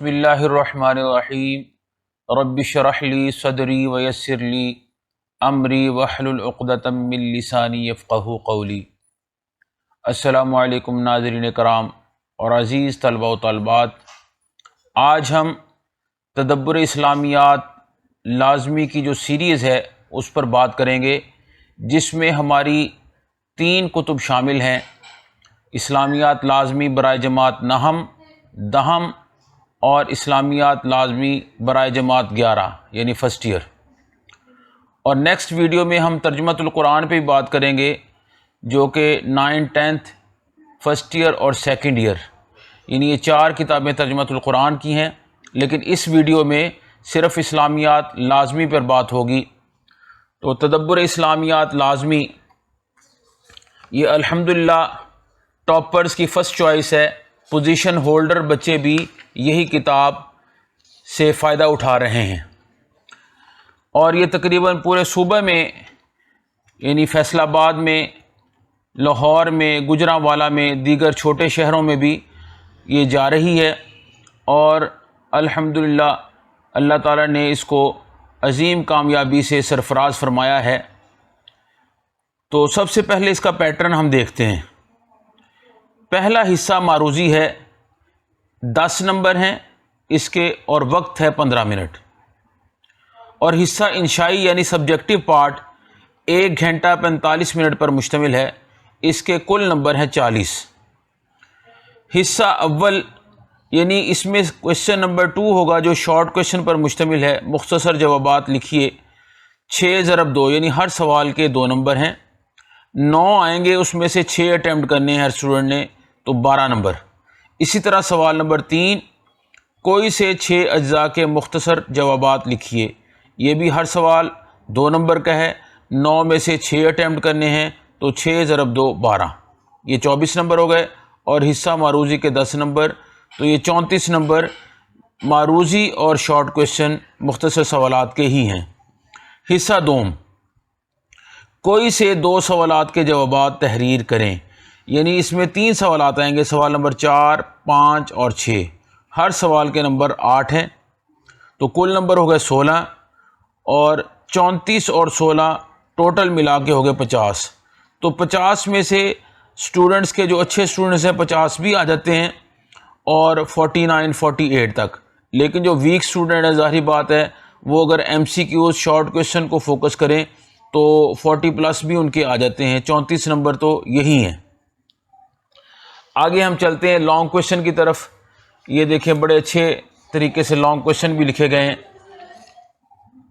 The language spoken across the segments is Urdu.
بسم اللہ الرحمن الرحیم رب اشرح لی صدری ویسر لی امری واحلل عقدۃ من لسانی یفقہوا قولی۔ السلام علیکم ناظرین کرام اور عزیز طلبہ و طالبات، آج ہم تدبر اسلامیات لازمی کی جو سیریز ہے اس پر بات کریں گے، جس میں ہماری 3 کتب شامل ہیں: اسلامیات لازمی برائے جماعت نہم، دہم اور اسلامیات لازمی برائے جماعت 11 یعنی فرسٹ ایئر۔ اور نیکسٹ ویڈیو میں ہم ترجمۃ القرآن پہ بھی بات کریں گے، جو کہ 9th 10th فرسٹ ایئر اور سیکنڈ ایئر، یعنی یہ 4 کتابیں ترجمۃ القرآن کی ہیں، لیکن اس ویڈیو میں صرف اسلامیات لازمی پر بات ہوگی۔ تو تدبر اسلامیات لازمی یہ الحمدللہ ٹاپرز کی فرسٹ چوائس ہے، پوزیشن ہولڈر بچے بھی یہی کتاب سے فائدہ اٹھا رہے ہیں، اور یہ تقریباً پورے صوبہ میں یعنی فیصل آباد میں، لاہور میں، گوجرانوالہ میں، دیگر چھوٹے شہروں میں بھی یہ جا رہی ہے، اور الحمدللہ اللہ تعالیٰ نے اس کو عظیم کامیابی سے سرفراز فرمایا ہے۔ تو سب سے پہلے اس کا پیٹرن ہم دیکھتے ہیں۔ پہلا حصہ معروضی ہے، 10 نمبر ہیں اس کے، اور وقت ہے 15 منٹ، اور حصہ انشائی یعنی سبجیکٹو پارٹ 1 گھنٹہ 45 منٹ پر مشتمل ہے، اس کے کل نمبر ہیں 40۔ حصہ اول یعنی اس میں کوشچن نمبر 2 ہوگا، جو شارٹ کوشچن پر مشتمل ہے، مختصر جوابات لکھیے، 6 ضرب 2 یعنی ہر سوال کے 2 نمبر ہیں، 9 آئیں گے، اس میں سے 6 اٹیمپٹ کرنے ہیں ہر اسٹوڈنٹ نے، تو 12 نمبر۔ اسی طرح سوال نمبر 3، کوئی سے 6 اجزاء کے مختصر جوابات لکھیے، یہ بھی ہر سوال 2 نمبر کا ہے، 9 میں سے 6 اٹیمپٹ کرنے ہیں، تو 6 ضرب 2 12، یہ 24 نمبر ہو گئے، اور حصہ معروضی کے 10 نمبر، تو یہ 34 نمبر معروضی اور شارٹ کویشچن مختصر سوالات کے ہی ہیں۔ حصہ دوم، کوئی سے 2 سوالات کے جوابات تحریر کریں، یعنی اس میں 3 سوالات آئیں گے، سوال نمبر 4، 5 اور 6، ہر سوال کے نمبر 8 ہیں، تو کل نمبر ہو گئے 16، اور 34 اور 16 ٹوٹل ملا کے ہو گئے 50۔ تو 50 میں سے اسٹوڈنٹس کے جو اچھے اسٹوڈنٹس ہیں 50 بھی آ جاتے ہیں، اور 49 48 تک، لیکن جو ویک اسٹوڈنٹ ہے ظاہری بات ہے وہ اگر M C Qs short question کو فوکس کریں تو 40+ بھی ان کے آ جاتے ہیں، 34 نمبر تو یہی ہیں۔ آگے ہم چلتے ہیں لانگ کویشچن کی طرف۔ یہ دیکھیں بڑے اچھے طریقے سے لانگ کویشچن بھی لکھے گئے ہیں،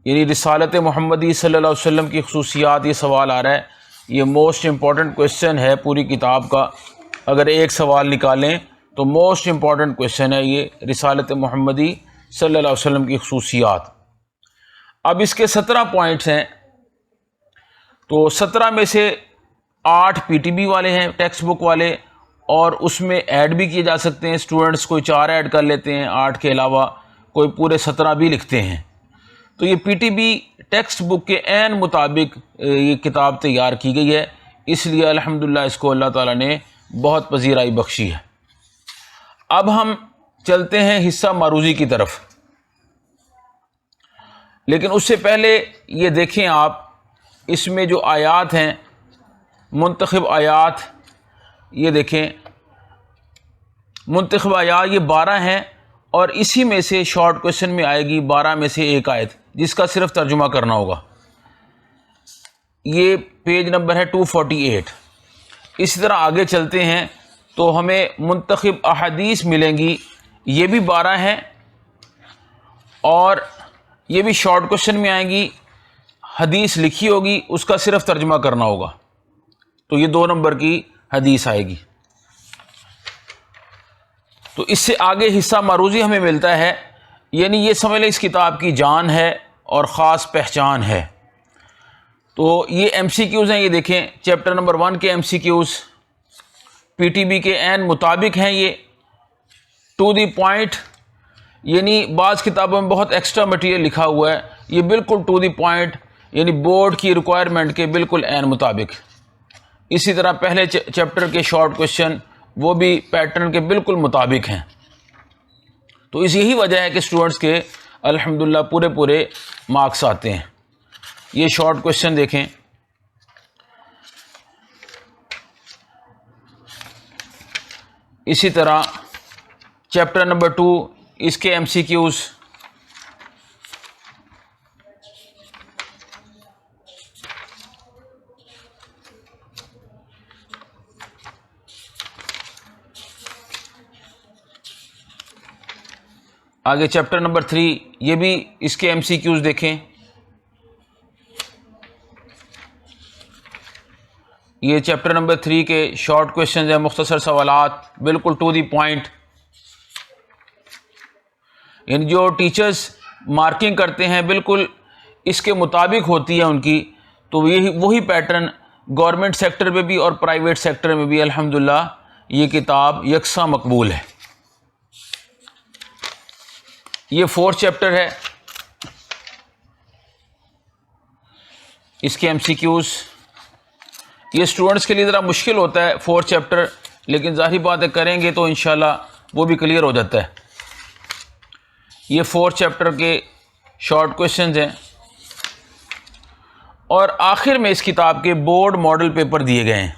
یعنی رسالت محمدی صلی اللہ علیہ وسلم کی خصوصیات، یہ سوال آ رہا ہے، یہ موسٹ امپورٹنٹ کویشچن ہے پوری کتاب کا، اگر ایک سوال نکالیں تو موسٹ امپورٹنٹ کویشچن ہے یہ، رسالت محمدی صلی اللہ علیہ وسلم کی خصوصیات۔ اب اس کے 17 پوائنٹس ہیں، تو 17 میں سے 8 پی ٹی بی والے ہیں، ٹیکسٹ بک والے، اور اس میں ایڈ بھی کیے جا سکتے ہیں، اسٹوڈنٹس کوئی 4 ایڈ کر لیتے ہیں 8 کے علاوہ، کوئی پورے 17 بھی لکھتے ہیں۔ تو یہ پی ٹی بی ٹیکسٹ بک کے عین مطابق یہ کتاب تیار کی گئی ہے، اس لیے الحمدللہ اس کو اللہ تعالیٰ نے بہت پذیرائی بخشی ہے۔ اب ہم چلتے ہیں حصہ معروضی کی طرف، لیکن اس سے پہلے یہ دیکھیں آپ، اس میں جو آیات ہیں، منتخب آیات، یہ دیکھیں منتخب آیات یہ 12 ہیں، اور اسی میں سے شارٹ کویشچن میں آئے گی 12 میں سے ایک آیت، جس کا صرف ترجمہ کرنا ہوگا۔ یہ پیج نمبر ہے 248۔ اسی طرح آگے چلتے ہیں تو ہمیں منتخب احادیث ملیں گی، یہ بھی 12 ہیں، اور یہ بھی شارٹ کویشچن میں آئیں گی، حدیث لکھی ہوگی، اس کا صرف ترجمہ کرنا ہوگا، تو یہ 2 نمبر کی حدیث آئے گی۔ تو اس سے آگے حصہ معروضی ہمیں ملتا ہے، یعنی یہ سمجھ لیں اس کتاب کی جان ہے اور خاص پہچان ہے۔ تو یہ ایم سی کیوز ہیں، یہ دیکھیں چیپٹر نمبر 1 کے M C Qs P T B کے عین مطابق ہیں، یہ ٹو دی پوائنٹ، یعنی بعض کتابوں میں بہت ایکسٹرا مٹیریل لکھا ہوا ہے، یہ بالکل ٹو دی پوائنٹ، یعنی بورڈ کی ریکوائرمنٹ کے بالکل عین مطابق۔ اسی طرح پہلے چیپٹر کے شارٹ کویشچن وہ بھی پیٹرن کے بالکل مطابق ہیں۔ تو اس یہی وجہ ہے کہ اسٹوڈنٹس کے الحمدللہ پورے مارکس آتے ہیں۔ یہ شارٹ کوشچن دیکھیں، اسی طرح چیپٹر نمبر 2 اس کے ایم سی کیوز، آگے چیپٹر نمبر 3 یہ بھی اس کے ایم سی کیوز دیکھیں، یہ چیپٹر نمبر 3 کے شارٹ کویشچنز ہیں، مختصر سوالات، بالکل ٹو دی پوائنٹ، یعنی جو ٹیچرز مارکنگ کرتے ہیں بالکل اس کے مطابق ہوتی ہے ان کی، تو وہی پیٹرن گورنمنٹ سیکٹر میں بھی اور پرائیویٹ سیکٹر میں بھی الحمدللہ یہ کتاب یکساں مقبول ہے۔ یہ 4 چیپٹر ہے، اس کے ایم سی کیوز، یہ اسٹوڈنٹس کے لیے ذرا مشکل ہوتا ہے 4 چیپٹر، لیکن ظاہری بات ہے کریں گے تو انشاءاللہ وہ بھی کلیئر ہو جاتا ہے۔ یہ 4 چیپٹر کے شارٹ کویشچنز ہیں، اور آخر میں اس کتاب کے بورڈ ماڈل پیپر دیے گئے ہیں۔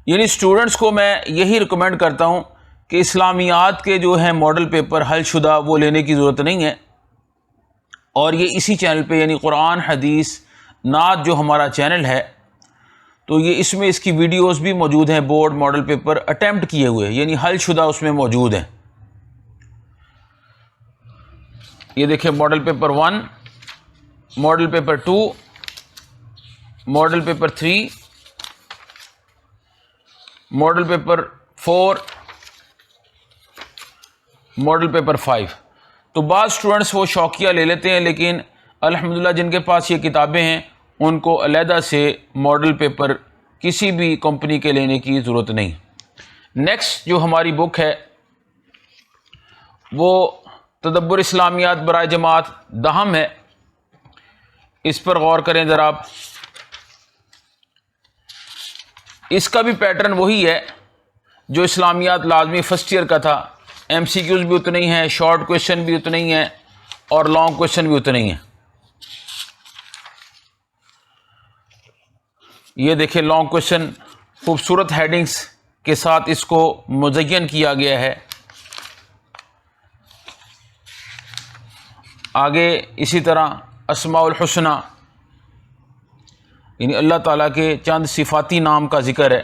یعنی اسٹوڈنٹس کو میں یہی ریکمینڈ کرتا ہوں کہ اسلامیات کے جو ہیں ماڈل پیپر حل شدہ وہ لینے کی ضرورت نہیں ہے، اور یہ اسی چینل پہ یعنی قرآن حدیث نعت جو ہمارا چینل ہے، تو یہ اس میں اس کی ویڈیوز بھی موجود ہیں، بورڈ ماڈل پیپر اٹیمپٹ کیے ہوئے یعنی حل شدہ اس میں موجود ہیں۔ یہ دیکھیں model paper 1، model paper 2، model paper 3، model paper 4، model paper 5۔ تو بعض اسٹوڈنٹس وہ شوقیہ لے لیتے ہیں، لیکن الحمدللہ جن کے پاس یہ کتابیں ہیں ان کو علیحدہ سے ماڈل پیپر کسی بھی کمپنی کے لینے کی ضرورت نہیں۔ نیکسٹ جو ہماری بک ہے وہ تدبر اسلامیات برائے جماعت دہم ہے، اس پر غور کریں ذرا آپ۔ اس کا بھی پیٹرن وہی ہے جو اسلامیات لازمی فرسٹ ایئر کا تھا، ایم سی کیوز بھی اتنے ہی ہیں، شارٹ کویشچن بھی اتنے ہی ہیں، اور لانگ کویشچن بھی اتنے ہی ہیں۔ یہ دیکھیں لانگ کویشچن خوبصورت ہیڈنگز کے ساتھ اس کو مزین کیا گیا ہے۔ آگے اسی طرح اسماء الحسنہ یعنی اللہ تعالیٰ کے چند صفاتی نام کا ذکر ہے،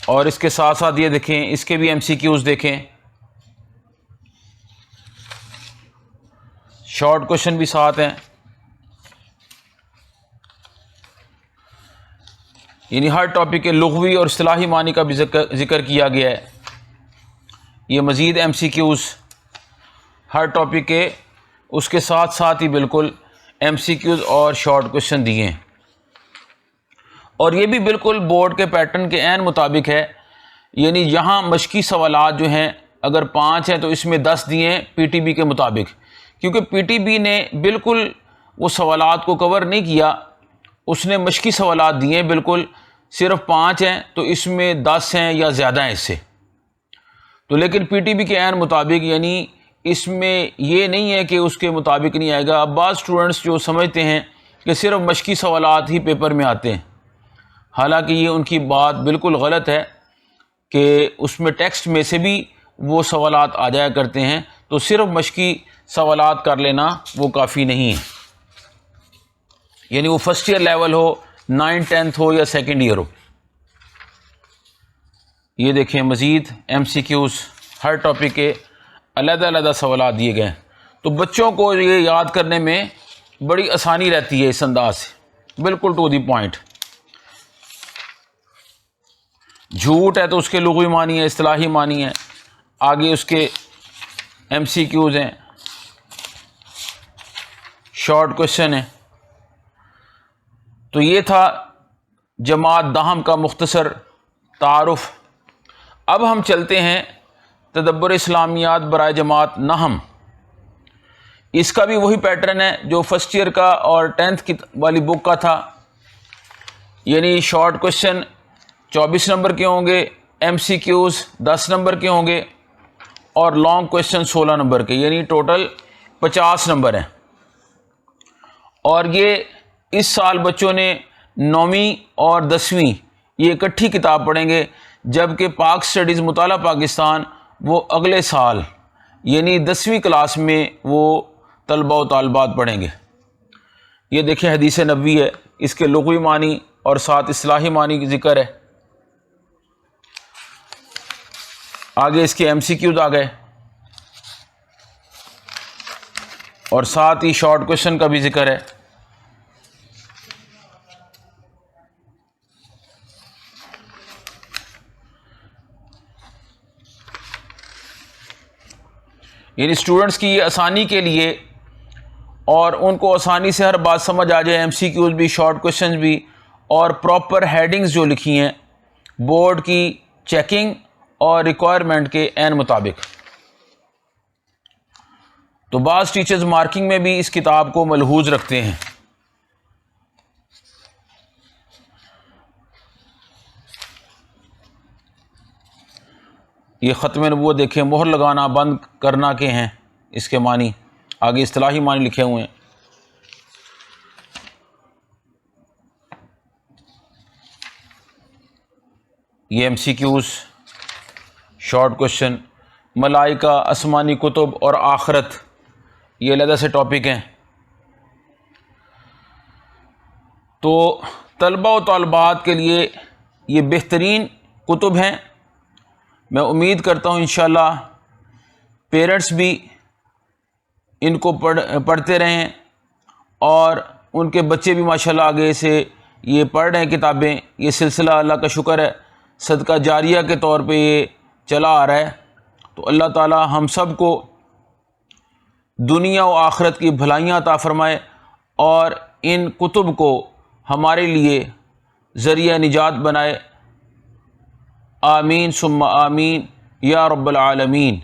اور اس کے ساتھ ساتھ یہ دیکھیں اس کے بھی ایم سی کیوز دیکھیں، شارٹ کویشچن بھی ساتھ ہیں، یعنی ہر ٹاپک کے لغوی اور اصطلاحی معنی کا بھی ذکر کیا گیا ہے۔ یہ مزید ایم سی کیوز ہر ٹاپک کے اس کے ساتھ ساتھ ہی بالکل ایم سی کیوز اور شارٹ کویشچن دیے ہیں، اور یہ بھی بالکل بورڈ کے پیٹرن کے عین مطابق ہے۔ یعنی یہاں مشقی سوالات جو ہیں اگر 5 ہیں تو اس میں 10 دیے ہیں پی ٹی بی کے مطابق، کیونکہ پی ٹی بی نے بالکل وہ سوالات کو کور نہیں کیا، اس نے مشقی سوالات دیے ہیں، بالکل صرف 5 ہیں تو اس میں 10 ہیں یا زیادہ ہیں اس سے، تو لیکن پی ٹی بی کے عین مطابق یعنی اس میں یہ نہیں ہے کہ اس کے مطابق نہیں آئے گا۔ اب بعض اسٹوڈنٹس جو سمجھتے ہیں کہ صرف مشقی سوالات ہی پیپر میں آتے ہیں، حالانکہ یہ ان کی بات بالکل غلط ہے کہ اس میں ٹیکسٹ میں سے بھی وہ سوالات آ جایا کرتے ہیں، تو صرف مشقی سوالات کر لینا وہ کافی نہیں ہے، یعنی وہ فرسٹ ایئر لیول ہو، 9th 10th ہو یا سیکنڈ ایئر ہو۔ یہ دیکھیں مزید ایم سی کیوز ہر ٹاپک کے علیحدہ علیحدہ سوالات دیے گئے ہیں، تو بچوں کو یہ یاد کرنے میں بڑی آسانی رہتی ہے اس انداز سے، بالکل ٹو دی پوائنٹ۔ جھوٹ ہے تو اس کے لغوی معنی ہے، اصطلاحی معنی ہے، آگے اس کے ایم سی کیوز ہیں، شارٹ کویشچن ہے۔ تو یہ تھا جماعت دہم کا مختصر تعارف۔ اب ہم چلتے ہیں تدبر اسلامیات برائے جماعت نہم۔ اس کا بھی وہی پیٹرن ہے جو فرسٹ ایئر کا اور 10th کی والی بک کا تھا، یعنی شارٹ کویشچن 24 نمبر کے ہوں گے، ایم سی کیوز 10 نمبر کے ہوں گے اور لانگ کویشچن 16 نمبر کے، یعنی ٹوٹل 50 نمبر ہیں۔ اور یہ اس سال بچوں نے 9ویں اور 10ویں یہ اکٹھی کتاب پڑھیں گے، جبکہ پاک سٹڈیز مطالعہ پاکستان وہ اگلے سال یعنی 10ویں کلاس میں وہ طلبہ و طالبات پڑھیں گے۔ یہ دیکھیں حدیث نبوی ہے، اس کے لغوی معنی اور ساتھ اصطلاحی معنی کی ذکر ہے۔ آگے اس کے ایم سی کیوز آ گئے اور ساتھ ہی شارٹ کویشچن کا بھی ذکر ہے۔ یعنی اسٹوڈنٹس کی آسانی کے لیے اور ان کو آسانی سے ہر بات سمجھ آ جائے، ایم سی کیوز بھی، شارٹ کویشچنز بھی، اور پراپر ہیڈنگز جو لکھی ہیں بورڈ کی چیکنگ اور ریکوائرمنٹ کے عین مطابق۔ تو بعض ٹیچرز مارکنگ میں بھی اس کتاب کو ملحوظ رکھتے ہیں۔ یہ ختم نبوت دیکھیں، مہر لگانا بند کرنا کے ہیں اس کے معنی، آگے اصطلاحی معنی لکھے ہوئے ہیں۔ یہ M C Qs, short question, ملائکہ، آسمانی کتب اور آخرت، یہ علیحدہ سے ٹاپک ہیں۔ تو طلبہ و طالبات کے لیے یہ بہترین کتب ہیں۔ میں امید کرتا ہوں انشاءاللہ پیرنٹس بھی ان کو پڑھتے رہیں اور ان کے بچے بھی ماشاءاللہ آگے سے یہ پڑھ رہے ہیں کتابیں۔ یہ سلسلہ اللہ کا شکر ہے صدقہ جاریہ کے طور پہ یہ چلا آ رہا ہے۔ تو اللہ تعالی ہم سب کو دنیا و آخرت کی بھلائیاں عطا فرمائے اور ان کتب کو ہمارے لیے ذریعہ نجات بنائے۔ آمین ثم آمین یا رب العالمین۔